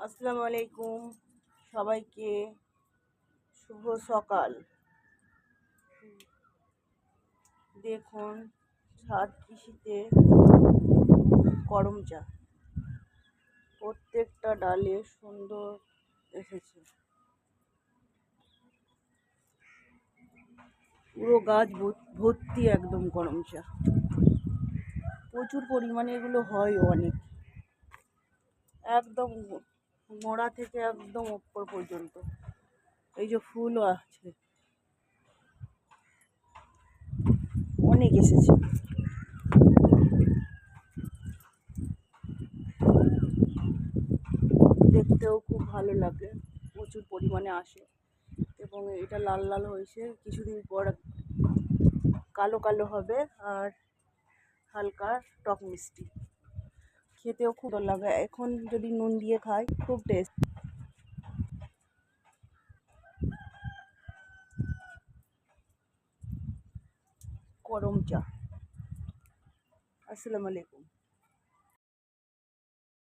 আসসালামু আলাইকুম সবাইকে। শুভ সকাল। দেখুন ছাদ কৃষিতে করম চা প্রত্যেকটা ডালে সুন্দর এসেছে। পুরো গাছ ভর্তি একদম করম চা। প্রচুর পরিমাণে এগুলো হয় অনেক, একদম মোড়া থেকে একদম উপর পর্যন্ত। এই যে ফুলও আছে, অনেক এসেছে। দেখতেও খুব ভালো লাগে, প্রচুর পরিমাণে আসে এবং এটা লাল লাল হয়েছে, কিছুদিন পর কালো কালো হবে আর হালকা টক মিষ্টি, খেতেও খুব ভালো লাগে। এখন যদি নুন দিয়ে খাই খুব টেস্ট। করম চা। আসসালামু আলাইকুম।